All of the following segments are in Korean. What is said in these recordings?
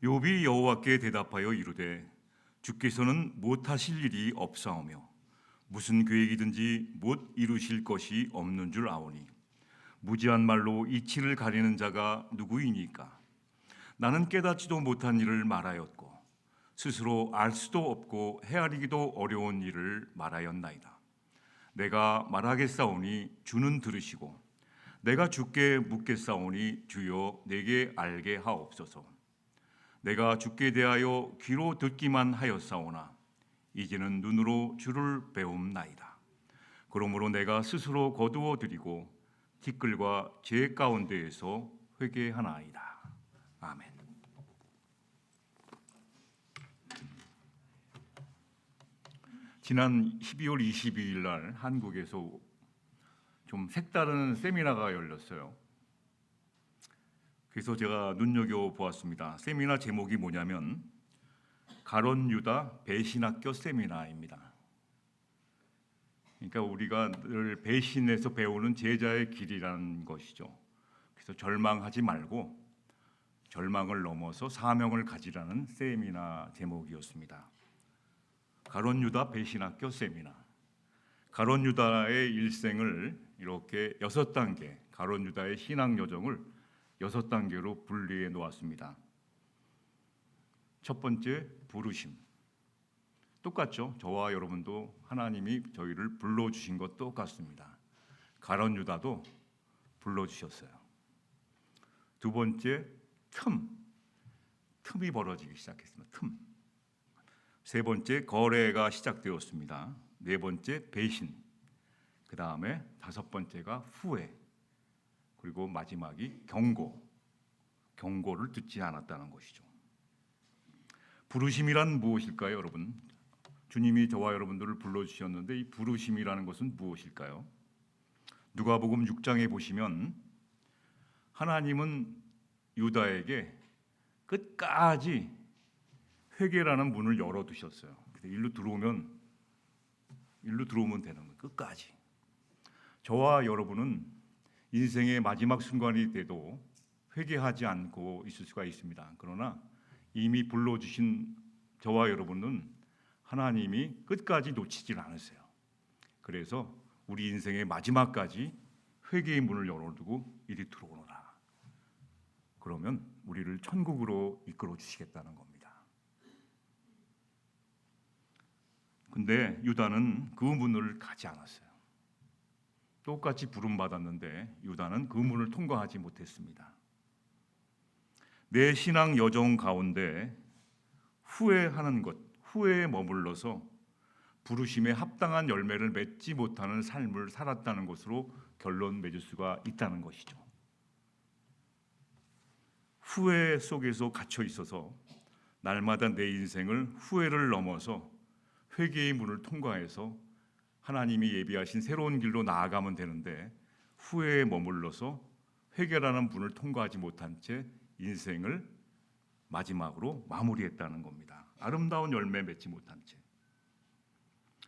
욥이 여호와께 대답하여 이르되 주께서는 못하실 일이 없사오며 무슨 계획이든지 못 이루실 것이 없는 줄 아오니 무지한 말로 이치를 가리는 자가 누구이니까. 나는 깨닫지도 못한 일을 말하였고 스스로 알 수도 없고 헤아리기도 어려운 일을 말하였나이다. 내가 말하겠사오니 주는 들으시고 내가 주께 묻겠사오니 주여 내게 알게 하옵소서. 내가 주께 대하여 귀로 듣기만 하였사오나 이제는 눈으로 주를 배움나이다. 그러므로 내가 스스로 거두어 드리고 티끌과 죄 가운데에서 회개하나이다. 아멘. 지난 12월 22일 날 한국에서 좀 색다른 세미나가 열렸어요. 그래서 제가 눈여겨보았습니다. 세미나 제목이 뭐냐면 가론 유다 배신학교 세미나입니다. 그러니까 우리가 늘 배신해서 배우는 제자의 길이라는 것이죠. 그래서 절망하지 말고 절망을 넘어서 사명을 가지라는 세미나 제목이었습니다. 가론 유다 배신학교 세미나. 가론 유다의 일생을 이렇게 6단계, 가론 유다의 신앙 여정을 6단계로 분리해 놓았습니다. 첫 번째, 부르심. 똑같죠? 저와 여러분도 하나님이 저희를 불러주신 것 똑같습니다. 가론 유다도 불러주셨어요. 두 번째, 틈이 벌어지기 시작했습니다. 틈. 세 번째, 거래가 시작되었습니다. 네 번째, 배신. 그 다음에 다섯 번째가 후회. 그리고 마지막이 경고를 듣지 않았다는 것이죠. 부르심이란 무엇일까요, 여러분? 주님이 저와 여러분들을 불러주셨는데 이 부르심이라는 것은 무엇일까요? 누가복음 6장에 보시면 하나님은 유다에게 끝까지 회개라는 문을 열어두셨어요. 일로 들어오면 되는 거예요. 끝까지. 저와 여러분은 인생의 마지막 순간이 돼도 회개하지 않고 있을 수가 있습니다. 그러나 이미 불러주신 저와 여러분은 하나님이 끝까지 놓치질 않으세요. 그래서 우리 인생의 마지막까지 회개의 문을 열어두고 이리 들어오너라. 그러면 우리를 천국으로 이끌어 주시겠다는 겁니다. 근데 유다는 그 문을 가지 않았어요. 똑같이 부름받았는데 유다는 그 문을 통과하지 못했습니다. 내 신앙 여정 가운데 후회하는 것, 후회에 머물러서 부르심에 합당한 열매를 맺지 못하는 삶을 살았다는 것으로 결론 맺을 수가 있다는 것이죠. 후회 속에서 갇혀 있어서 날마다 내 인생을 후회를 넘어서 회개의 문을 통과해서 하나님이 예비하신 새로운 길로 나아가면 되는데 후회에 머물러서 회개라는 문을 통과하지 못한 채 인생을 마지막으로 마무리했다는 겁니다. 아름다운 열매 맺지 못한 채.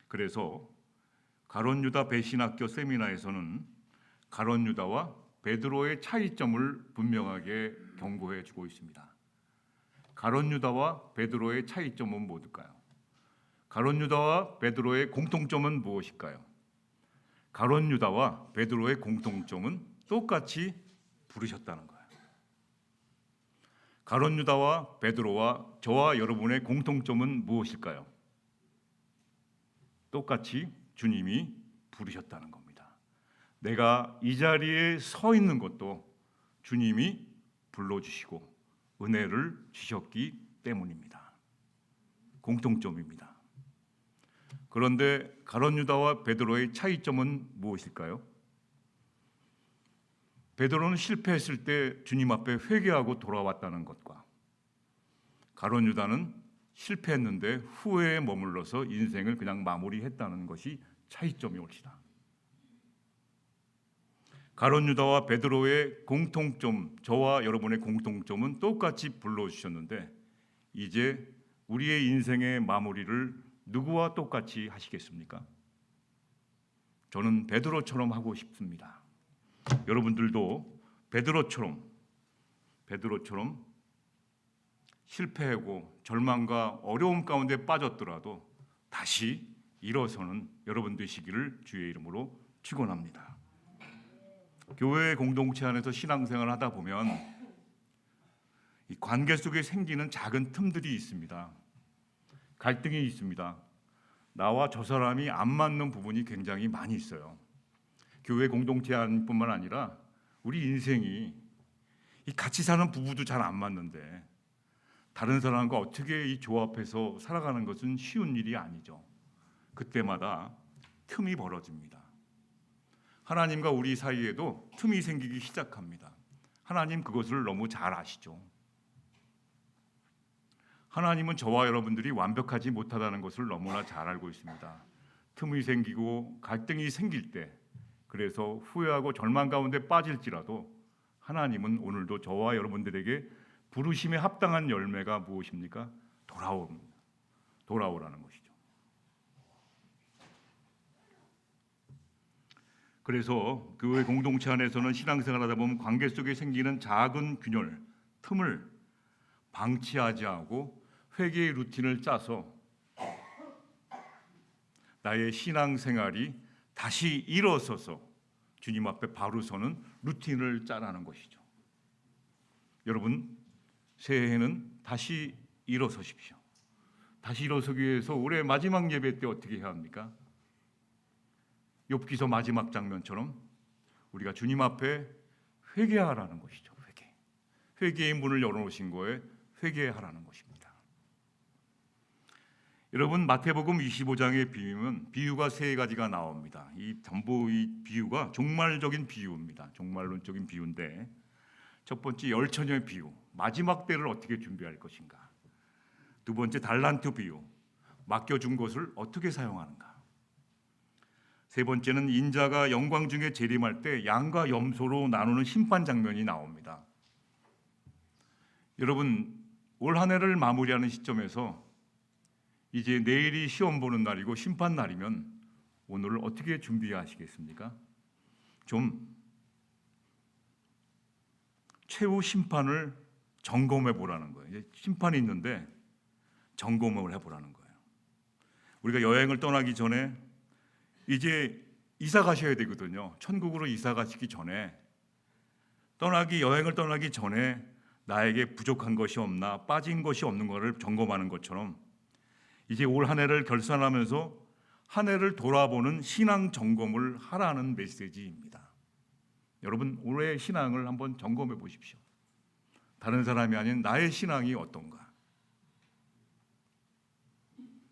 그래서 가론 유다 배신학교 세미나에서는 가론 유다와 베드로의 차이점을 분명하게 경고해 주고 있습니다. 가론 유다와 베드로의 차이점은 뭘까요? 가론 유다와 베드로의 공통점은 무엇일까요? 가론 유다와 베드로의 공통점은 똑같이 부르셨다는 거예요. 가론 유다와 베드로와 저와 여러분의 공통점은 무엇일까요? 똑같이 주님이 부르셨다는 겁니다. 내가 이 자리에 서 있는 것도 주님이 불러주시고 은혜를 주셨기 때문입니다. 공통점입니다. 그런데 가론 유다와 베드로의 차이점은 무엇일까요? 베드로는 실패했을 때 주님 앞에 회개하고 돌아왔다는 것과 가론 유다는 실패했는데 후회에 머물러서 인생을 그냥 마무리했다는 것이 차이점이 옳시다. 가론 유다와 베드로의 공통점, 저와 여러분의 공통점은 똑같이 불러주셨는데 이제 우리의 인생의 마무리를 누구와 똑같이 하시겠습니까? 저는 베드로처럼 하고 싶습니다. 여러분들도 베드로처럼 실패하고 절망과 어려움 가운데 빠졌더라도 다시 일어서는 여러분 되시기를 주의 이름으로 축원합니다. 교회 공동체 안에서 신앙생활을 하다 보면 이 관계 속에 생기는 작은 틈들이 있습니다. 갈등이 있습니다. 나와 저 사람이 안 맞는 부분이 굉장히 많이 있어요. 교회 공동체 안뿐만 아니라 우리 인생이 이 같이 사는 부부도 잘 안 맞는데 다른 사람과 어떻게 이 조합해서 살아가는 것은 쉬운 일이 아니죠. 그때마다 틈이 벌어집니다. 하나님과 우리 사이에도 틈이 생기기 시작합니다. 하나님 그것을 너무 잘 아시죠. 하나님은 저와 여러분들이 완벽하지 못하다는 것을 너무나 잘 알고 있습니다. 틈이 생기고 갈등이 생길 때, 그래서 후회하고 절망 가운데 빠질지라도 하나님은 오늘도 저와 여러분들에게 부르심에 합당한 열매가 무엇입니까? 돌아오라는 것이죠. 그래서 교회 공동체 안에서는 신앙생활하다 보면 관계 속에 생기는 작은 균열, 틈을 방치하지 않고 회개의 루틴을 짜서 나의 신앙생활이 다시 일어서서 주님 앞에 바로 서는 루틴을 짜라는 것이죠. 여러분, 새해에는 다시 일어서십시오. 다시 일어서기 위해서 올해 마지막 예배 때 어떻게 해야 합니까? 욥기서 마지막 장면처럼 우리가 주님 앞에 회개하라는 것이죠. 회개의 문을 열어놓으신 거에 회개하라는 것입니다. 여러분, 마태복음 25장의 비유가 세 가지가 나옵니다. 이 전부 이 비유가 종말적인 비유입니다. 종말론적인 비유인데, 첫 번째 열처녀의 비유, 마지막 때를 어떻게 준비할 것인가. 두 번째 달란트 비유, 맡겨준 것을 어떻게 사용하는가. 세 번째는 인자가 영광 중에 재림할 때 양과 염소로 나누는 심판 장면이 나옵니다. 여러분, 올 한 해를 마무리하는 시점에서 이제 내일이 시험 보는 날이고 심판 날이면 오늘을 어떻게 준비하시겠습니까? 좀 최후 심판을 점검해 보라는 거예요. 심판이 있는데 점검을 해보라는 거예요. 우리가 여행을 떠나기 전에 이제 이사 가셔야 되거든요. 천국으로 이사 가시기 전에 여행을 떠나기 전에 나에게 부족한 것이 없나, 빠진 것이 없는 것을 점검하는 것처럼 이제 올 한 해를 결산하면서 한 해를 돌아보는 신앙 점검을 하라는 메시지입니다. 여러분, 올해의 신앙을 한번 점검해 보십시오. 다른 사람이 아닌 나의 신앙이 어떤가?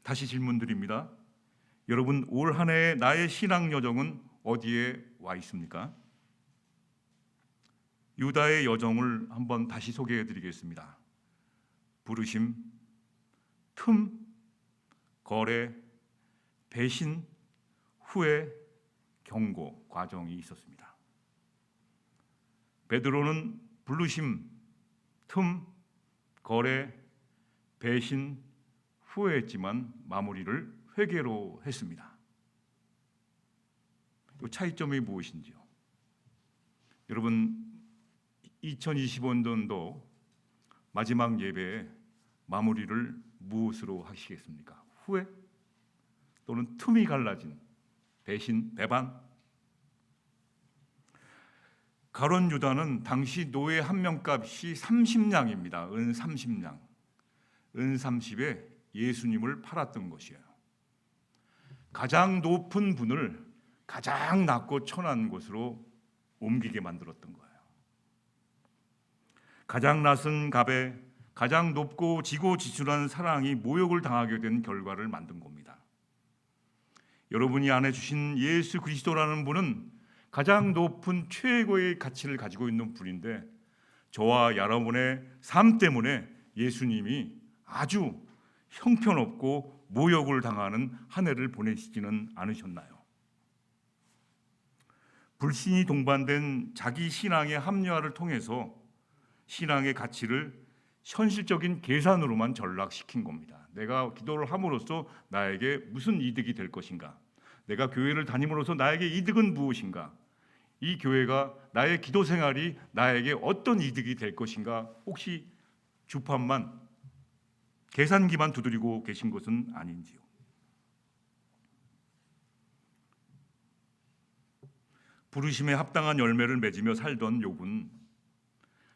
다시 질문드립니다. 여러분, 올 한 해의 나의 신앙 여정은 어디에 와 있습니까? 유다의 여정을 한번 다시 소개해 드리겠습니다. 부르심, 틈, 거래, 배신, 후회, 경고 과정이 있었습니다. 베드로는 부르심, 틈, 거래, 배신, 후회했지만 마무리를 회개로 했습니다. 이 차이점이 무엇인지요? 여러분, 2025년도 마지막 예배에 마무리를 무엇으로 하시겠습니까? 후회? 또는 틈이 갈라진 배신, 배반? 가룟 유다는 당시 노예 한 명값이 30냥입니다. 은 30냥. 은 30에 예수님을 팔았던 것이에요. 가장 높은 분을 가장 낮고 천한 곳으로 옮기게 만들었던 거예요. 가장 낮은 값에 가장 높고 지고지순한 사랑이 모욕을 당하게 된 결과를 만든 겁니다. 여러분이 안에 주신 예수 그리스도라는 분은 가장 높은 최고의 가치를 가지고 있는 분인데, 저와 여러분의 삶 때문에 예수님이 아주 형편없고 모욕을 당하는 한 해를 보내시지는 않으셨나요? 불신이 동반된 자기 신앙의 합리화를 통해서 신앙의 가치를 현실적인 계산으로만 전락시킨 겁니다. 내가 기도를 함으로써 나에게 무슨 이득이 될 것인가? 내가 교회를 다님으로써 나에게 이득은 무엇인가? 이 교회가 나의 기도 생활이 나에게 어떤 이득이 될 것인가? 혹시 주판만 계산기만 두드리고 계신 것은 아닌지요. 부르심에 합당한 열매를 맺으며 살던 욥은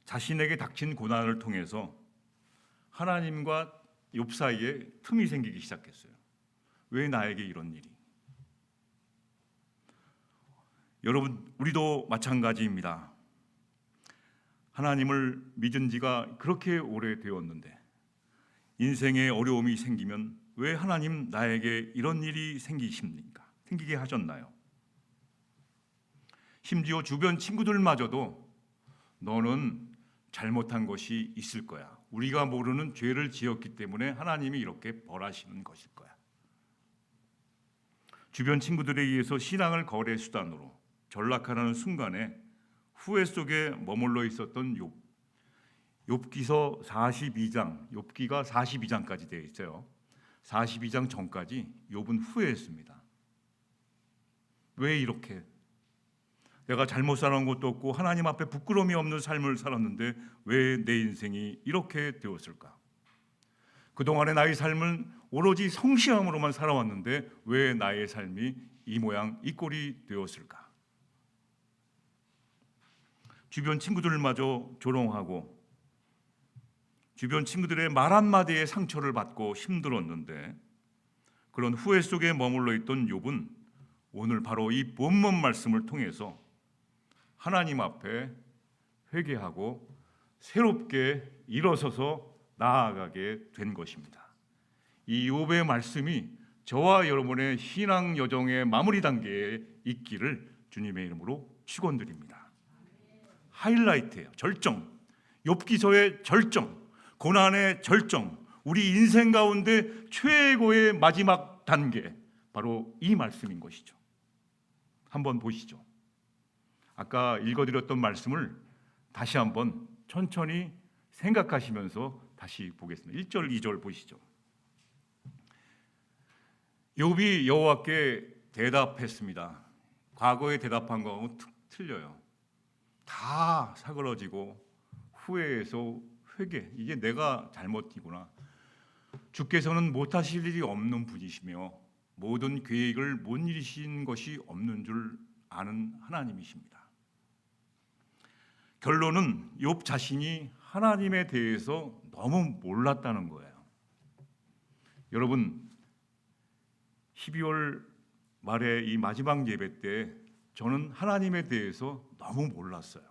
자신에게 닥친 고난을 통해서 하나님과 욥 사이에 틈이 생기기 시작했어요. 왜 나에게 이런 일이? 여러분, 우리도 마찬가지입니다. 하나님을 믿은 지가 그렇게 오래되었는데 인생에 어려움이 생기면 왜 하나님 나에게 이런 일이 생기게 하셨나요? 심지어 주변 친구들마저도 너는 잘못한 것이 있을 거야. 우리가 모르는 죄를 지었기 때문에 하나님이 이렇게 벌하시는 것일 거야. 주변 친구들에 의해서 신앙을 거래 수단으로 전락하는 순간에 후회 속에 머물러 있었던 욥. 욥기서 42장, 욥기가 42장까지 되어 있어요. 42장 전까지 욥은 후회했습니다. 왜 이렇게? 내가 잘못 살아온 것도 없고 하나님 앞에 부끄러움이 없는 삶을 살았는데 왜 내 인생이 이렇게 되었을까? 그동안의 나의 삶은 오로지 성실함으로만 살아왔는데 왜 나의 삶이 이 모양 이 꼴이 되었을까? 주변 친구들마저 조롱하고 주변 친구들의 말 한마디에 상처를 받고 힘들었는데 그런 후회 속에 머물러 있던 욥은 오늘 바로 이 본문 말씀을 통해서 하나님 앞에 회개하고 새롭게 일어서서 나아가게 된 것입니다. 이 욥의 말씀이 저와 여러분의 신앙 여정의 마무리 단계에 있기를 주님의 이름으로 축원드립니다. 하이라이트예요. 절정. 욥기서의 절정. 고난의 절정. 우리 인생 가운데 최고의 마지막 단계. 바로 이 말씀인 것이죠. 한번 보시죠. 아까 읽어드렸던 말씀을 다시 한번 천천히 생각하시면서 다시 보겠습니다. 1절, 2절 보시죠. 욥이 여호와께 대답했습니다. 과거에 대답한 거하고 틀려요. 다 사그러지고 후회해서 회개. 이게 내가 잘못이구나. 주께서는 못하실 일이 없는 분이시며 모든 계획을 못 이루신 것이 없는 줄 아는 하나님이십니다. 결론은 욥 자신이 하나님에 대해서 너무 몰랐다는 거예요. 여러분, 12월 말에 이 마지막 예배 때 저는 하나님에 대해서 너무 몰랐어요.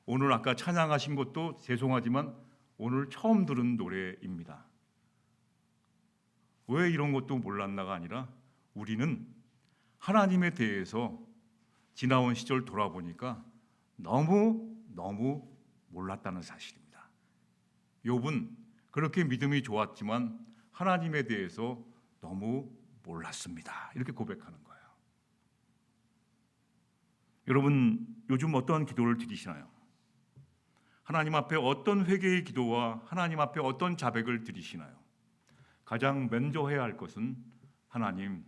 오늘 아까 찬양하신 것도 죄송하지만 오늘 처음 들은 노래입니다. 왜 이런 것도 몰랐나가 아니라 우리는 하나님에 대해서 지나온 시절 돌아보니까 너무 몰랐다는 사실입니다. 욥은 그렇게 믿음이 좋았지만 하나님에 대해서 너무 몰랐습니다. 이렇게 고백하는 거예요. 여러분, 요즘 어떠한 기도를 드리시나요? 하나님 앞에 어떤 회개의 기도와 하나님 앞에 어떤 자백을 드리시나요? 가장 먼저 해야 할 것은 하나님,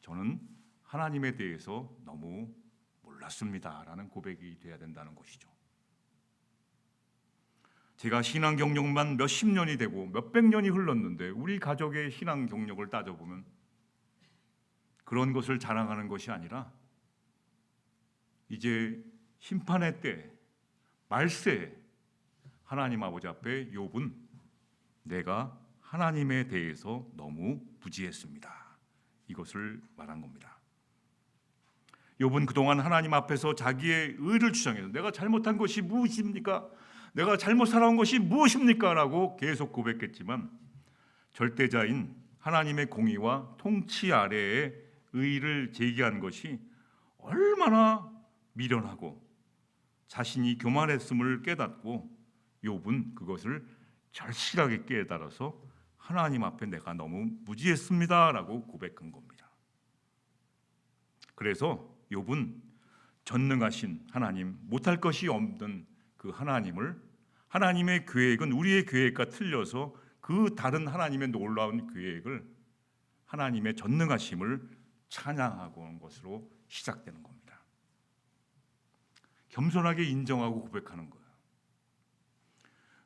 저는 하나님에 대해서 너무 몰랐습니다라는 고백이 돼야 된다는 것이죠. 제가 신앙 경력만 몇십 년이 되고 몇백 년이 흘렀는데 우리 가족의 신앙 경력을 따져보면 그런 것을 자랑하는 것이 아니라 이제 심판의 때 말세에 하나님 아버지 앞에 욥은 내가 하나님에 대해서 너무 부지했습니다. 이것을 말한 겁니다. 욥은 그동안 하나님 앞에서 자기의 의를 주장해서 내가 잘못한 것이 무엇입니까? 내가 잘못 살아온 것이 무엇입니까? 라고 계속 고백했지만 절대자인 하나님의 공의와 통치 아래에 의를 제기한 것이 얼마나 미련하고 자신이 교만했음을 깨닫고 욥은 그것을 절실하게 깨달아서 하나님 앞에 내가 너무 무지했습니다 라고 고백한 겁니다. 그래서 욥은 전능하신 하나님, 못할 것이 없는 그 하나님을, 하나님의 계획은 우리의 계획과 틀려서 그 다른 하나님의 놀라운 계획을, 하나님의 전능하심을 찬양하고 온 것으로 시작되는 겁니다. 겸손하게 인정하고 고백하는 거예요.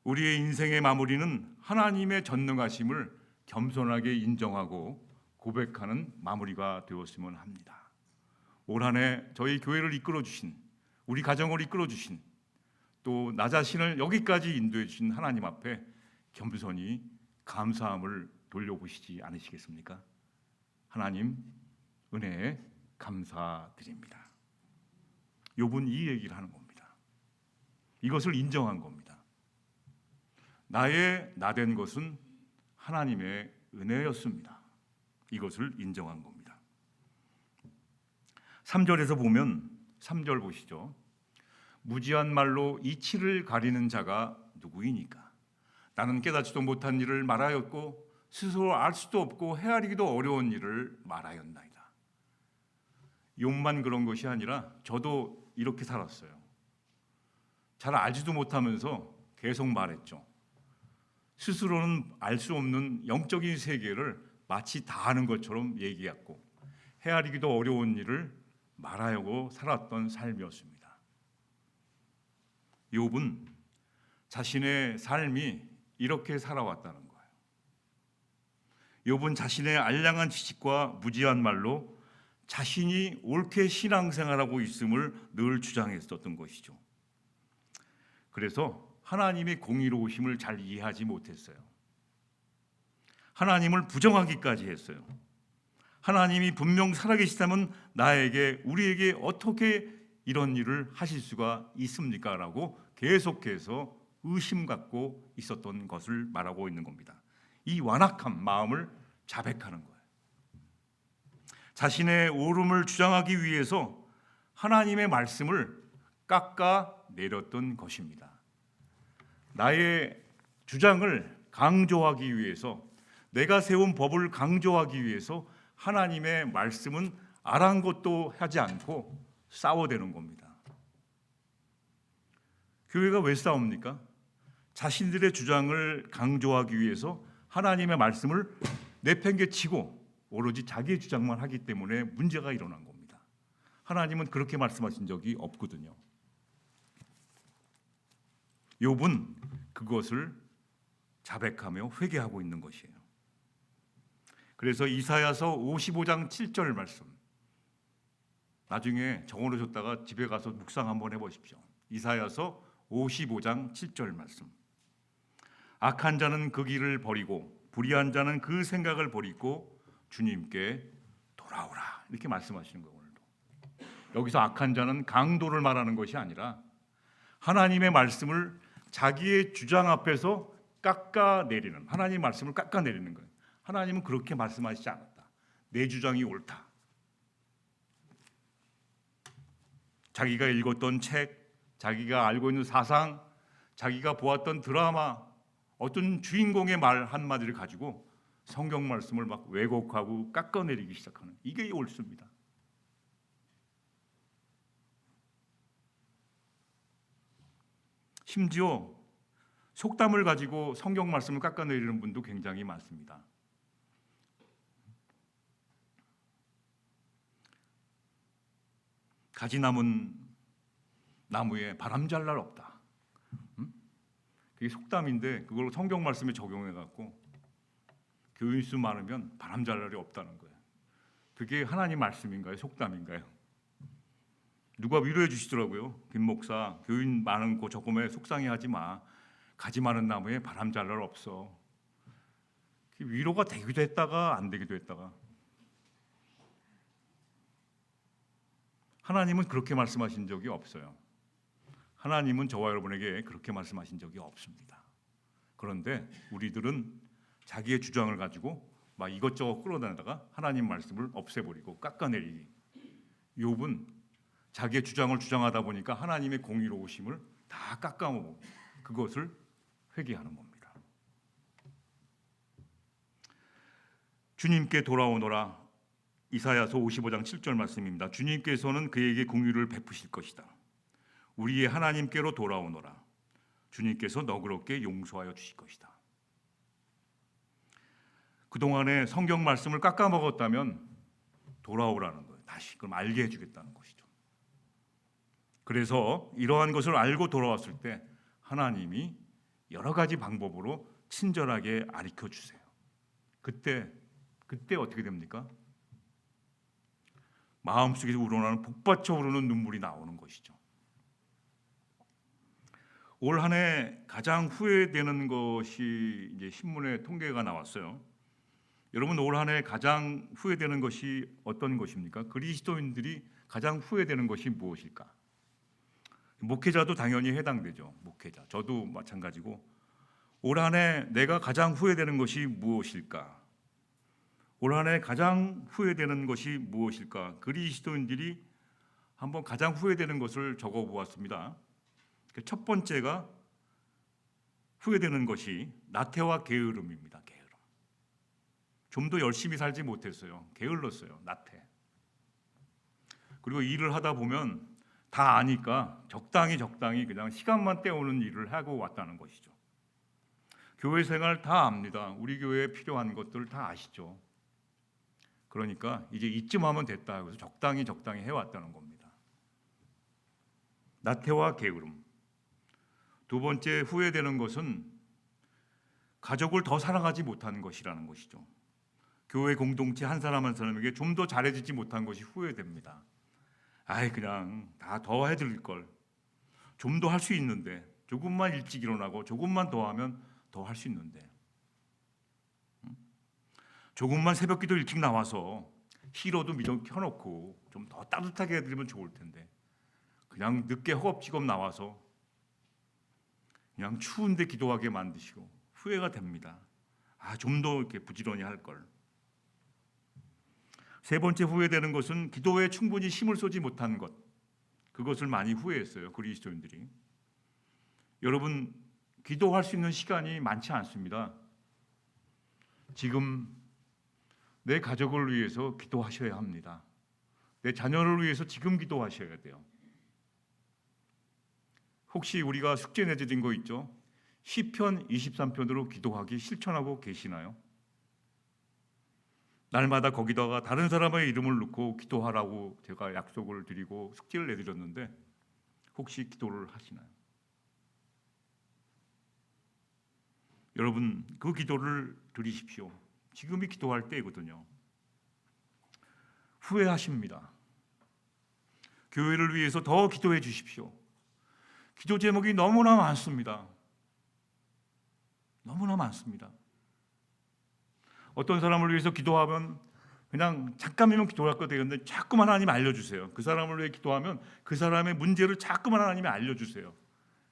우리의 인생의 마무리는 하나님의 전능하심을 겸손하게 인정하고 고백하는 마무리가 되었으면 합니다. 올 한 해 저희 교회를 이끌어 주신, 우리 가정을 이끌어 주신, 또 나 자신을 여기까지 인도해 주신 하나님 앞에 겸손히 감사함을 돌려보시지 않으시겠습니까? 하나님 은혜에 감사드립니다. 욥은 이 얘기를 하는 겁니다. 이것을 인정한 겁니다. 나의 나된 것은 하나님의 은혜였습니다. 이것을 인정한 겁니다. 3절에서 보면 3절 보시죠. 무지한 말로 이치를 가리는 자가 누구이니까? 나는 깨닫지도 못한 일을 말하였고 스스로 알 수도 없고 헤아리기도 어려운 일을 말하였나이다. 욥만 그런 것이 아니라 저도 이렇게 살았어요. 잘 알지도 못하면서 계속 말했죠. 스스로는 알 수 없는 영적인 세계를 마치 다 아는 것처럼 얘기했고 헤아리기도 어려운 일을 말하려고 살았던 삶이었습니다. 욥은 자신의 삶이 이렇게 살아왔다는 거예요. 욥은 자신의 알량한 지식과 무지한 말로 자신이 옳게 신앙생활하고 있음을 늘 주장했었던 것이죠. 그래서 하나님의 공의로우심을 잘 이해하지 못했어요. 하나님을 부정하기까지 했어요. 하나님이 분명 살아계시다면 우리에게 어떻게 이런 일을 하실 수가 있습니까? 라고 계속해서 의심 갖고 있었던 것을 말하고 있는 겁니다. 이 완악한 마음을 자백하는 거예요. 자신의 옳음을 주장하기 위해서 하나님의 말씀을 깎아내렸던 것입니다. 나의 주장을 강조하기 위해서, 내가 세운 법을 강조하기 위해서 하나님의 말씀은 아랑곳도 하지 않고 싸워대는 겁니다. 교회가 왜 싸웁니까? 자신들의 주장을 강조하기 위해서 하나님의 말씀을 내팽개치고 오로지 자기의 주장만 하기 때문에 문제가 일어난 겁니다. 하나님은 그렇게 말씀하신 적이 없거든요. 욥은 그것을 자백하며 회개하고 있는 것이에요. 그래서 이사야서 55장 7절 말씀, 나중에 적어놓으셨다가 집에 가서 묵상 한번 해보십시오. 이사야서 55장 7절 말씀. 악한 자는 그 길을 버리고 불의한 자는 그 생각을 버리고 주님께 돌아오라, 이렇게 말씀하시는 거예요. 오늘도 여기서 악한 자는 강도를 말하는 것이 아니라 하나님의 말씀을 자기의 주장 앞에서 깎아내리는, 하나님의 말씀을 깎아내리는 거예요. 하나님은 그렇게 말씀하시지 않았다. 내 주장이 옳다. 자기가 읽었던 책, 자기가 알고 있는 사상, 자기가 보았던 드라마, 어떤 주인공의 말 한마디를 가지고 성경 말씀을 막 왜곡하고 깎아내리기 시작하는, 이게 옳습니다. 심지어 속담을 가지고 성경 말씀을 깎아내리는 분도 굉장히 많습니다. 가지 남은 나무에 바람 잘 날 없다. 그게 속담인데 그걸 성경 말씀에 적용해 갖고 교인 수 많으면 바람 잘 날이 없다는 거예요. 그게 하나님 말씀인가요? 속담인가요? 누가 위로해 주시더라고요. 김 목사, 교인 많은 곳 적금에 속상해하지 마. 가지 많은 나무에 바람 잘 날 없어. 위로가 되기도 했다가 안 되기도 했다가. 하나님은 그렇게 말씀하신 적이 없어요. 하나님은 저와 여러분에게 그렇게 말씀하신 적이 없습니다. 그런데 우리들은 자기의 주장을 가지고 막 이것저것 끌어다니다가 하나님 말씀을 없애버리고 깎아내리기. 욥은 자기의 주장을 주장하다 보니까 하나님의 공의로우심을 다 깎아먹고 그것을 회개하는 겁니다. 주님께 돌아오너라. 이사야서 55장 7절 말씀입니다. 주님께서는 그에게 공의를 베푸실 것이다. 우리의 하나님께로 돌아오너라. 주님께서 너그럽게 용서하여 주실 것이다. 그동안에 성경 말씀을 깎아먹었다면 돌아오라는 거예요. 다시 그럼 알게 해주겠다는 것이죠. 그래서 이러한 것을 알고 돌아왔을 때 하나님이 여러 가지 방법으로 친절하게 가르쳐 주세요. 그때 어떻게 됩니까? 마음속에서 우러나는 복받쳐 오르는 눈물이 나오는 것이죠. 올 한 해 가장 후회되는 것이 이제 신문에 통계가 나왔어요. 여러분, 올 한 해 가장 후회되는 것이 어떤 것입니까? 그리스도인들이 가장 후회되는 것이 무엇일까? 목회자도 당연히 해당되죠. 목회자, 저도 마찬가지고, 올 한 해 내가 가장 후회되는 것이 무엇일까? 올 한 해 가장 후회되는 것이 무엇일까? 그리스도인들이 한번 가장 후회되는 것을 적어 보았습니다. 첫 번째가 후회되는 것이 나태와 게으름입니다. 게으름. 좀 더 열심히 살지 못했어요. 게을렀어요. 나태. 그리고 일을 하다 보면 다 아니까 적당히 그냥 시간만 때우는 일을 하고 왔다는 것이죠. 교회 생활 다 압니다. 우리 교회에 필요한 것들 다 아시죠. 그러니까 이제 이쯤 하면 됐다. 그래서 적당히 해왔다는 겁니다. 나태와 게으름. 두 번째 후회되는 것은 가족을 더 사랑하지 못하는 것이라는 것이죠. 교회 공동체 한 사람 한 사람에게 좀 더 잘해주지 못한 것이 후회됩니다. 그냥 다 더 해드릴 걸. 좀 더 할 수 있는데, 조금만 일찍 일어나고 조금만 더 하면 더 할 수 있는데, 조금만 새벽기도 일찍 나와서 히로도 미정 켜놓고 좀 더 따뜻하게 해드리면 좋을 텐데, 그냥 늦게 허겁지겁 나와서 그냥 추운데 기도하게 만드시고 후회가 됩니다. 좀 더 이렇게 부지런히 할 걸. 세 번째 후회되는 것은 기도에 충분히 힘을 쏟지 못한 것. 그것을 많이 후회했어요. 그리스도인들이. 여러분, 기도할 수 있는 시간이 많지 않습니다. 지금 내 가족을 위해서 기도하셔야 합니다. 내 자녀를 위해서 지금 기도하셔야 돼요. 혹시 우리가 숙제 내드린 거 있죠? 시편 23편으로 기도하기 실천하고 계시나요? 날마다 거기다가 다른 사람의 이름을 넣고 기도하라고 제가 약속을 드리고 숙제를 내드렸는데 혹시 기도를 하시나요? 여러분, 그 기도를 드리십시오. 지금이 기도할 때이거든요. 후회하십니다. 교회를 위해서 더 기도해 주십시오. 기도 제목이 너무나 많습니다. 너무나 많습니다. 어떤 사람을 위해서 기도하면 그냥 잠깐이면 기도할 거 되겠는데 자꾸만 하나님 알려주세요. 그 사람을 위해 기도하면 그 사람의 문제를 자꾸만 하나님이 알려주세요.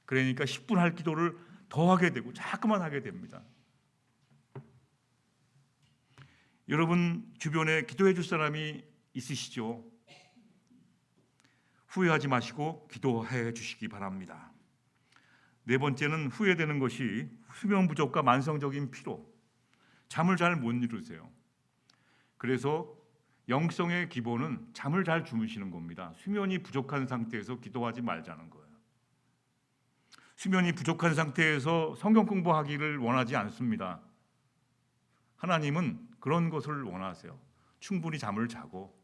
그러니까 10분 할 기도를 더 하게 되고 자꾸만 하게 됩니다. 여러분 주변에 기도해 줄 사람이 있으시죠? 후회하지 마시고 기도해 주시기 바랍니다. 네 번째는 후회되는 것이 수면 부족과 만성적인 피로. 잠을 잘 못 이루세요. 그래서 영성의 기본은 잠을 잘 주무시는 겁니다. 수면이 부족한 상태에서 기도하지 말자는 거예요. 수면이 부족한 상태에서 성경 공부하기를 원하지 않습니다. 하나님은 그런 것을 원하세요. 충분히 잠을 자고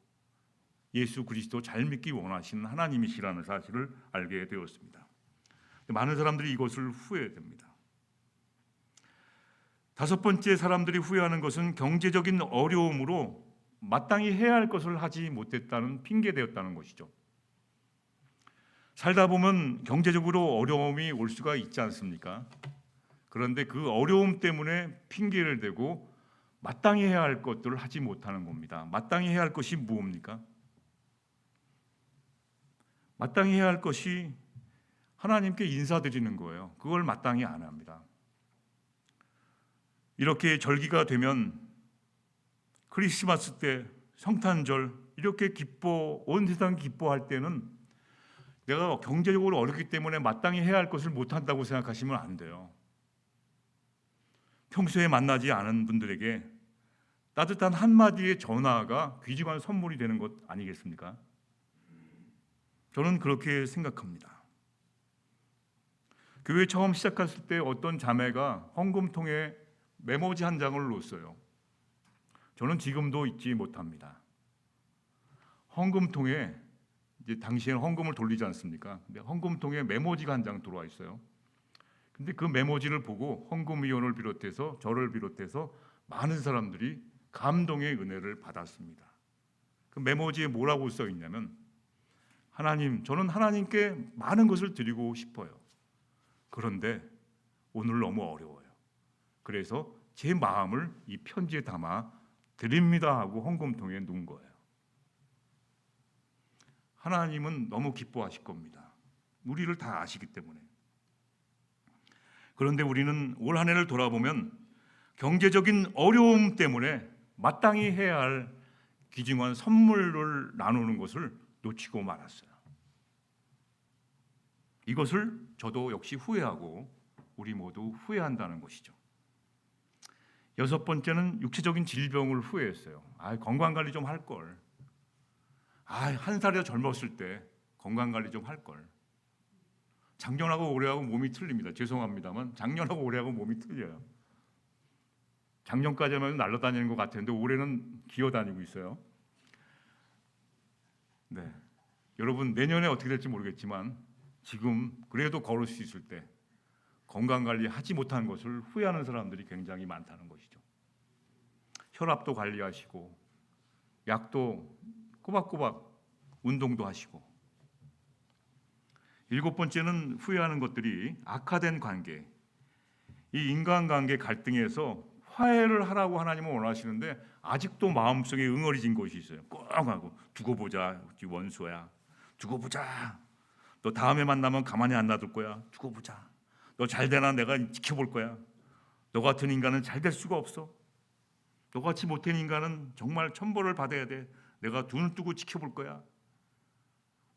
예수 그리스도 잘 믿기 원하시는 하나님이시라는 사실을 알게 되었습니다. 많은 사람들이 이것을 후회됩니다. 다섯 번째 사람들이 후회하는 것은 경제적인 어려움으로 마땅히 해야 할 것을 하지 못했다는 핑계되었다는 것이죠. 살다 보면 경제적으로 어려움이 올 수가 있지 않습니까? 그런데 그 어려움 때문에 핑계를 대고 마땅히 해야 할 것들을 하지 못하는 겁니다. 마땅히 해야 할 것이 무엇입니까? 마땅히 해야 할 것이 하나님께 인사드리는 거예요. 그걸 마땅히 안 합니다. 이렇게 절기가 되면 크리스마스 때, 성탄절 이렇게 온 세상 기뻐할 때는 내가 경제적으로 어렵기 때문에 마땅히 해야 할 것을 못한다고 생각하시면 안 돼요. 평소에 만나지 않은 분들에게 따뜻한 한마디의 전화가 귀중한 선물이 되는 것 아니겠습니까? 저는 그렇게 생각합니다. 교회 처음 시작했을 때 어떤 자매가 헌금통에 메모지 한 장을 놓았어요. 저는 지금도 잊지 못합니다. 헌금통에 이제 당시에는 헌금을 돌리지 않습니까? 근데 헌금통에 메모지가 한 장 들어와 있어요. 근데 그 메모지를 보고 헌금위원을 비롯해서 저를 비롯해서 많은 사람들이 감동의 은혜를 받았습니다. 그 메모지에 뭐라고 써 있냐면, 하나님, 저는 하나님께 많은 것을 드리고 싶어요. 그런데 오늘 너무 어려워요. 그래서 제 마음을 이 편지에 담아 드립니다 하고 헌금통에 놓은 거예요. 하나님은 너무 기뻐하실 겁니다. 우리를 다 아시기 때문에. 그런데 우리는 올 한 해를 돌아보면 경제적인 어려움 때문에 마땅히 해야 할 귀중한 선물을 나누는 것을 놓치고 말았어요. 이것을 저도 역시 후회하고 우리 모두 후회한다는 것이죠. 여섯 번째는 육체적인 질병을 후회했어요. 건강관리 좀 할 걸. 한 살이라 젊었을 때 건강관리 좀 할 걸. 작년하고 올해하고 몸이 틀립니다. 죄송합니다만 작년하고 올해하고 몸이 틀려요. 작년까지만 날아다니는 것 같았는데 올해는 기어다니고 있어요. 네, 여러분 내년에 어떻게 될지 모르겠지만 지금 그래도 걸을 수 있을 때 건강관리 하지 못한 것을 후회하는 사람들이 굉장히 많다는 것이죠. 혈압도 관리하시고 약도 꼬박꼬박 운동도 하시고. 일곱 번째는 후회하는 것들이 악화된 관계, 이 인간관계 갈등에서 화해를 하라고 하나님은 원하시는데 아직도 마음속에 응어리진 것이 있어요. 꼭 하고 두고 보자, 원수야. 두고 보자. 너 다음에 만나면 가만히 안 놔둘 거야. 두고 보자. 너 잘 되나 내가 지켜볼 거야. 너 같은 인간은 잘 될 수가 없어. 너같이 못된 인간은 정말 천벌을 받아야 돼. 내가 눈을 뜨고 지켜볼 거야.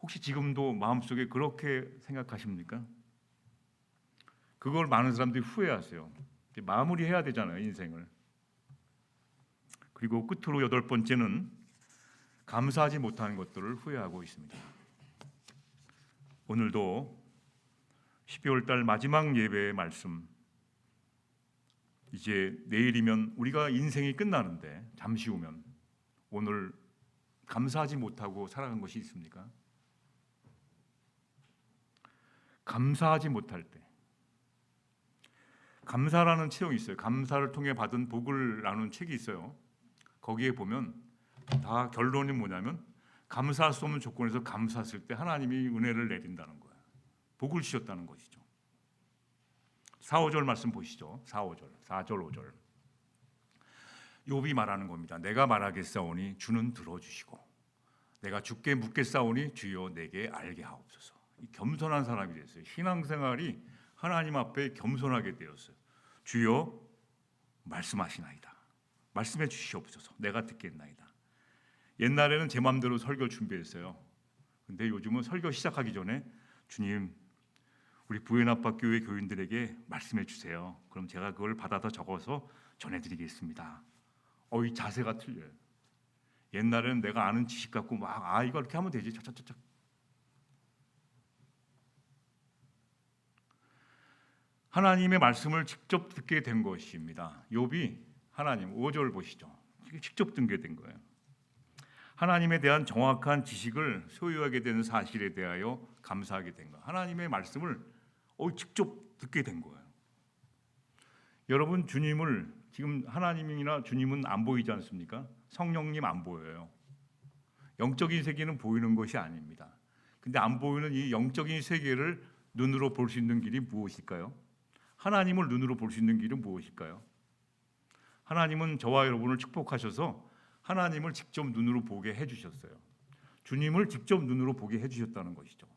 혹시 지금도 마음속에 그렇게 생각하십니까? 그걸 많은 사람들이 후회하세요. 마무리해야 되잖아요, 인생을. 그리고 끝으로 여덟 번째는 감사하지 못하는 것들을 후회하고 있습니다. 오늘도 12월 달 마지막 예배의 말씀, 이제 내일이면 우리가 인생이 끝나는데 잠시 후면 오늘 감사하지 못하고 살아간 것이 있습니까? 감사하지 못할 때, 감사라는 책이 있어요. 감사를 통해 받은 복을 나누는 책이 있어요. 거기에 보면 다 결론이 뭐냐면 감사할 수 없는 조건에서 감사했을 때 하나님이 은혜를 내린다는 거예요. 복을 주셨다는 것이죠. 4, 5절 말씀 보시죠. 4절, 5절. 욥이 말하는 겁니다. 내가 말하겠사오니 주는 들어주시고 내가 주께 묻겠사오니 주여 내게 알게 하옵소서. 이 겸손한 사람이 됐어요. 신앙생활이 하나님 앞에 겸손하게 되었어요. 주여 말씀하시나이다. 말씀해 주시옵소서. 내가 듣겠나이다. 옛날에는 제 마음대로 설교 준비했어요. 근데 요즘은 설교 시작하기 전에 주님, 우리 부에나파 교회 교인들에게 말씀해 주세요. 그럼 제가 그걸 받아서 적어서 전해드리겠습니다. 이 자세가 틀려요. 옛날에는 내가 아는 지식 갖고 막 이거 이렇게 하면 되지. 차차차차. 하나님의 말씀을 직접 듣게 된 것입니다. 욥이 하나님 5절 보시죠. 직접 듣게 된 거예요. 하나님에 대한 정확한 지식을 소유하게 되는 사실에 대하여 감사하게 된 거예요. 하나님의 말씀을 직접 듣게 된 거예요. 여러분, 주님을 지금 하나님이나 주님은 안 보이지 않습니까? 성령님 안 보여요. 영적인 세계는 보이는 것이 아닙니다. 근데 안 보이는 이 영적인 세계를 눈으로 볼 수 있는 길이 무엇일까요? 하나님을 눈으로 볼 수 있는 길은 무엇일까요? 하나님은 저와 여러분을 축복하셔서 하나님을 직접 눈으로 보게 해주셨어요. 주님을 직접 눈으로 보게 해주셨다는 것이죠.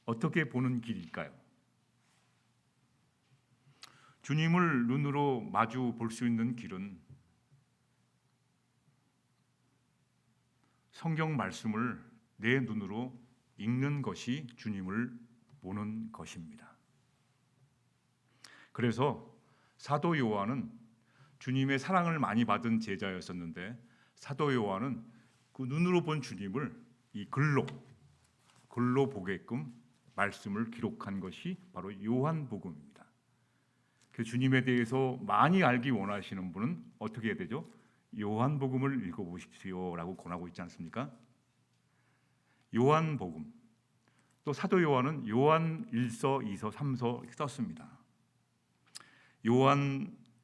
어떻게 보는 길일까요? 주님을 눈으로 마주 볼 수 있는 길은 성경 말씀을 내 눈으로 읽는 것이 주님을 보는 것입니다. 그래서 사도 요한은 주님의 사랑을 많이 받은 제자였었는데 사도 요한은 그 눈으로 본 주님을 이 글로 보게끔 말씀을 기록한 것이 바로 요한복음입니다. 그 주님에 대해서 많이 알기 원하시는 분은 어떻게 해야 되죠? 요한복음을 읽어보십시오라고 권하고 있지 않습니까? 요한복음, 또 사도 요한은 요한 1서, 2서, 3서 이렇게 썼습니다.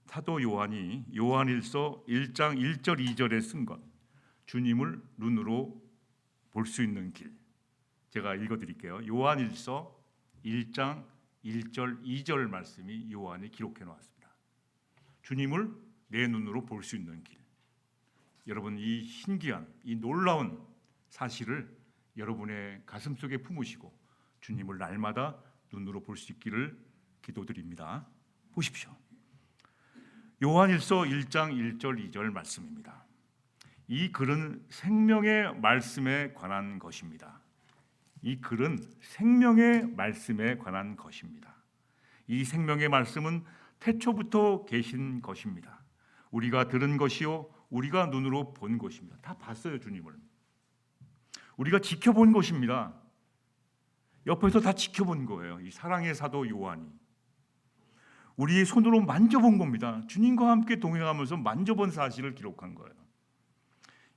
사도 요한이 요한 1서 1장 1절 2절에 쓴 것, 주님을 눈으로 볼 수 있는 길, 제가 읽어드릴게요. 요한 1서 1장 1절 2절 말씀이 요한이 기록해 놓았습니다. 주님을 내 눈으로 볼 수 있는 길. 여러분, 이 신기한, 이 놀라운 사실을 여러분의 가슴 속에 품으시고 주님을 날마다 눈으로 볼 수 있기를 기도드립니다. 보십시오. 요한일서 1장 1절 2절 말씀입니다. 이 글은 생명의 말씀에 관한 것입니다. 이 글은 생명의 말씀에 관한 것입니다. 이 생명의 말씀은 태초부터 계신 것입니다. 우리가 들은 것이요 우리가 눈으로 본 것입니다. 다 봤어요, 주님을. 우리가 지켜본 것입니다. 옆에서 다 지켜본 거예요. 이 사랑의 사도 요한이 우리의 손으로 만져본 겁니다. 주님과 함께 동행하면서 만져본 사실을 기록한 거예요.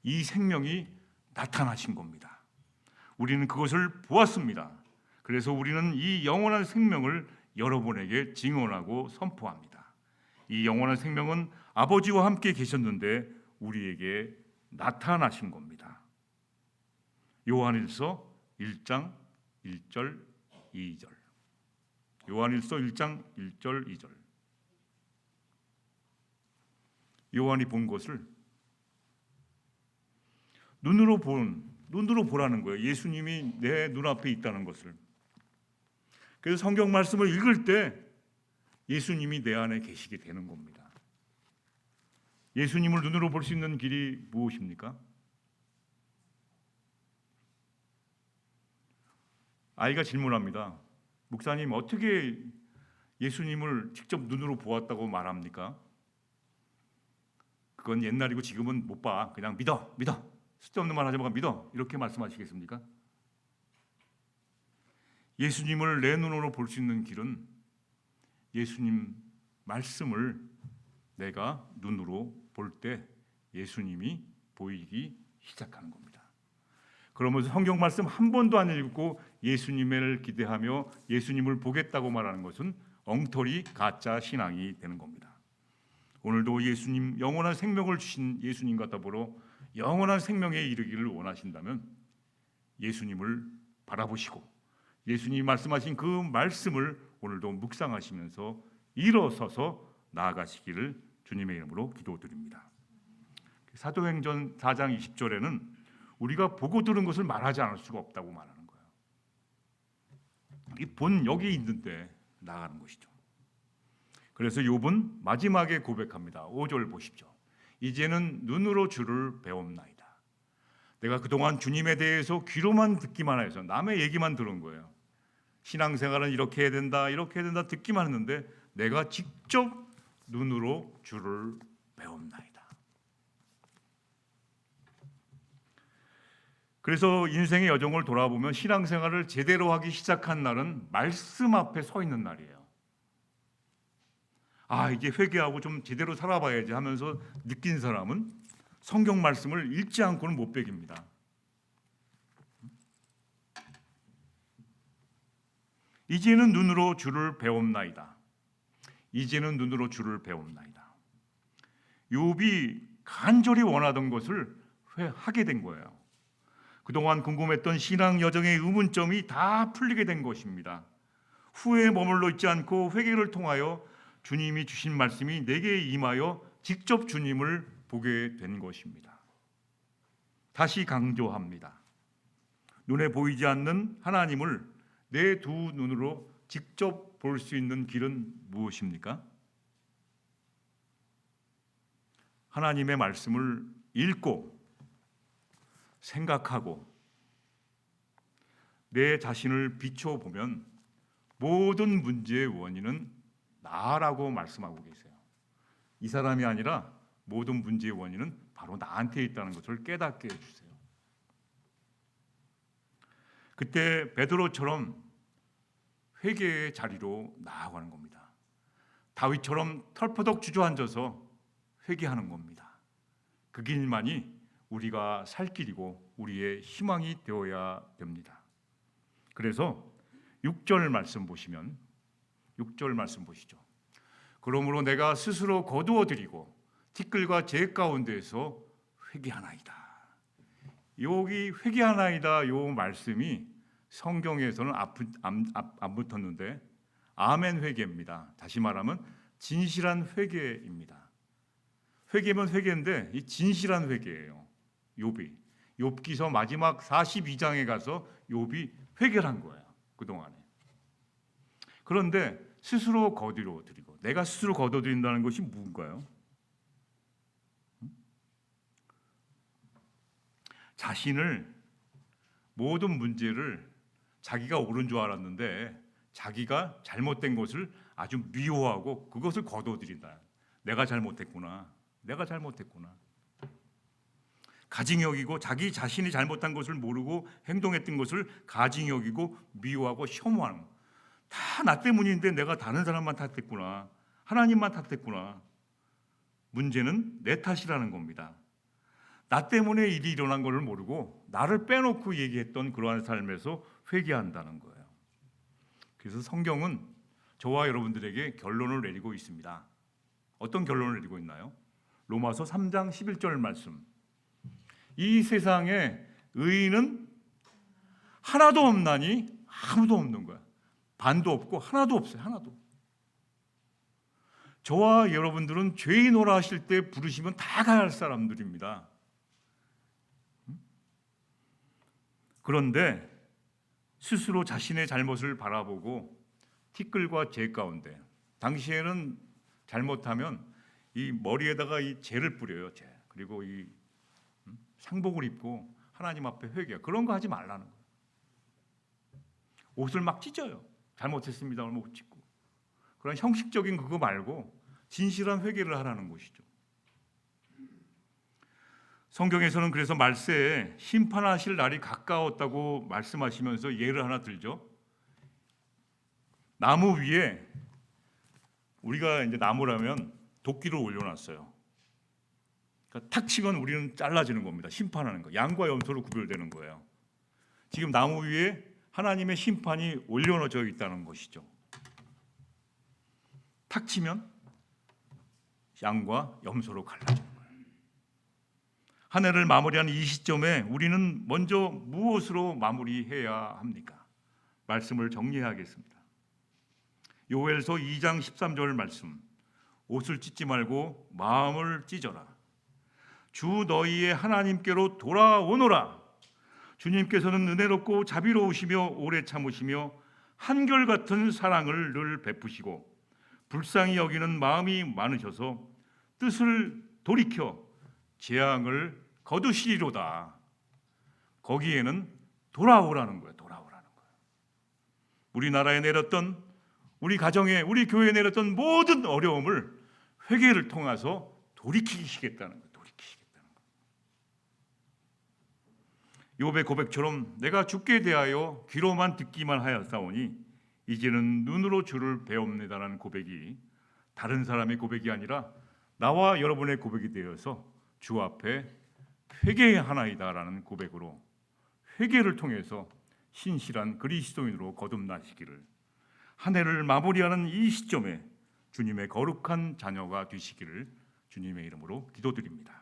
이 생명이 나타나신 겁니다. 우리는 그것을 보았습니다. 그래서 우리는 이 영원한 생명을 여러분에게 증언하고 선포합니다. 이 영원한 생명은 아버지와 함께 계셨는데 우리에게 나타나신 겁니다. 요한일서 1장 1절 2절. 요한일서 1장 1절 2절. 요한이 본 것을 눈으로 보라는 거예요. 예수님이 내 눈앞에 있다는 것을. 그래서 성경 말씀을 읽을 때 예수님이 내 안에 계시게 되는 겁니다. 예수님을 눈으로 볼 수 있는 길이 무엇입니까? 아이가 질문합니다. 목사님, 어떻게 예수님을 직접 눈으로 보았다고 말합니까? 그건 옛날이고 지금은 못 봐. 그냥 믿어. 쓸데없는 말 하지 말고 믿어. 이렇게 말씀하시겠습니까? 예수님을 내 눈으로 볼 수 있는 길은 예수님 말씀을 내가 눈으로 볼 때 예수님이 보이기 시작하는 겁니다. 그러면서 성경 말씀 한 번도 안 읽고 예수님을 기대하며 예수님을 보겠다고 말하는 것은 엉터리 가짜 신앙이 되는 겁니다. 오늘도 예수님, 영원한 생명을 주신 예수님과 더불어 영원한 생명에 이르기를 원하신다면 예수님을 바라보시고 예수님이 말씀하신 그 말씀을 오늘도 묵상하시면서 일어서서 나아가시기를 주님의 이름으로 기도드립니다. 사도행전 4장 20절에는 우리가 보고 들은 것을 말하지 않을 수가 없다고 말하는 거예요. 이 본 여기 있는데 나가는 것이죠. 그래서 욥은 마지막에 고백합니다. 5절 보십시오. 이제는 눈으로 주를 배웁나이다. 내가 그동안 주님에 대해서 귀로만 듣기만 해서 남의 얘기만 들은 거예요. 신앙생활은 이렇게 해야 된다, 이렇게 해야 된다 듣기만 했는데 내가 직접 눈으로 주를 배웁나이다. 그래서 인생의 여정을 돌아보면 신앙생활을 제대로 하기 시작한 날은 말씀 앞에 서 있는 날이에요. 이제 회개하고 좀 제대로 살아봐야지 하면서 느낀 사람은 성경 말씀을 읽지 않고는 못 배깁니다. 이제는 눈으로 주를 배웁나이다. 이제는 눈으로 주를 배웁나이다. 욥이 간절히 원하던 것을 하게 된 거예요. 그동안 궁금했던 신앙 여정의 의문점이 다 풀리게 된 것입니다. 후회에 머물러 있지 않고 회개를 통하여 주님이 주신 말씀이 내게 임하여 직접 주님을 보게 된 것입니다. 다시 강조합니다. 눈에 보이지 않는 하나님을 내 두 눈으로 직접 볼 수 있는 길은 무엇입니까? 하나님의 말씀을 읽고 생각하고 내 자신을 비춰보면 모든 문제의 원인은 나라고 말씀하고 계세요. 이 사람이 아니라 모든 문제의 원인은 바로 나한테 있다는 것을 깨닫게 해주세요. 그때 베드로처럼 회개의 자리로 나아가는 겁니다. 다윗처럼 털퍼덕 주저앉아서 회개하는 겁니다. 그 길만이 우리가 살 길이고 우리의 희망이 되어야 됩니다. 그래서 6절 말씀 보시면 6절 말씀 보시죠. 그러므로 내가 스스로 거두어 드리고 티끌과 재 가운데에서 회개하나이다. 여기 회개하나이다 요 말씀이 성경에서는 안 붙었는데 아멘 회개입니다. 다시 말하면 진실한 회개입니다. 회개면 회개인데 이 진실한 회개예요. 욥기서 마지막 42장에 가서 욥이 회개를 한 거예요. 그동안에. 그런데 스스로 거두어 드리고, 내가 스스로 거두어 드린다는 것이 뭔가요? 자신을, 모든 문제를 자기가 옳은 줄 알았는데 자기가 잘못된 것을 아주 미워하고 그것을 거두어 드린다. 내가 잘못했구나. 가증히 여기고, 자기 자신이 잘못한 것을 모르고 행동했던 것을 가증히 여기고 미워하고 혐오하는, 다 나 때문인데 내가 다른 사람만 탓했구나, 하나님만 탓했구나. 문제는 내 탓이라는 겁니다. 나 때문에 일이 일어난 것을 모르고 나를 빼놓고 얘기했던 그러한 삶에서 회개한다는 거예요. 그래서 성경은 저와 여러분들에게 결론을 내리고 있습니다. 어떤 결론을 내리고 있나요? 로마서 3장 11절 말씀. 이 세상에 의인은 하나도 없나니, 아무도 없는 거야. 반도 없고 하나도 없어요. 하나도. 저와 여러분들은 죄인오라 하실 때 부르시면 다 가야 할 사람들입니다. 그런데 스스로 자신의 잘못을 바라보고 티끌과 재 가운데, 당시에는 잘못하면 이 머리에다가 이 재를 뿌려요. 재. 그리고 이 상복을 입고 하나님 앞에 회개. 그런 거 하지 말라는 거예요. 옷을 막 찢어요. 잘못했습니다. 옷 찢고. 그런 형식적인 그거 말고 진실한 회개를 하라는 것이죠. 성경에서는 그래서 말세에 심판하실 날이 가까웠다고 말씀하시면서 예를 하나 들죠. 나무 위에, 우리가 이제 나무라면 도끼를 올려놨어요. 그러니까 탁 치면 우리는 잘라지는 겁니다. 심판하는 거. 양과 염소로 구별되는 거예요. 지금 나무 위에 하나님의 심판이 올려놓여 있다는 것이죠. 탁 치면 양과 염소로 갈라지는 거예요. 한 해를 마무리하는 이 시점에 우리는 먼저 무엇으로 마무리해야 합니까? 말씀을 정리하겠습니다. 요엘서 2장 13절 말씀. 옷을 찢지 말고 마음을 찢어라. 주 너희의 하나님께로 돌아오노라. 주님께서는 은혜롭고 자비로우시며 오래 참으시며 한결같은 사랑을 늘 베푸시고 불쌍히 여기는 마음이 많으셔서 뜻을 돌이켜 재앙을 거두시리로다. 거기에는 돌아오라는 거예요. 돌아오라는 거예요. 우리나라에 내렸던, 우리 가정에, 우리 교회에 내렸던 모든 어려움을 회개를 통해서 돌이키시겠다는 거예요. 욥의 고백처럼 내가 주께 대하여 귀로만 듣기만 하였사오니 이제는 눈으로 주를 배웁니다라는 고백이 다른 사람의 고백이 아니라 나와 여러분의 고백이 되어서 주 앞에 회개하나이다라는 고백으로, 회개를 통해서 신실한 그리스도인으로 거듭나시기를, 한 해를 마무리하는 이 시점에 주님의 거룩한 자녀가 되시기를 주님의 이름으로 기도드립니다.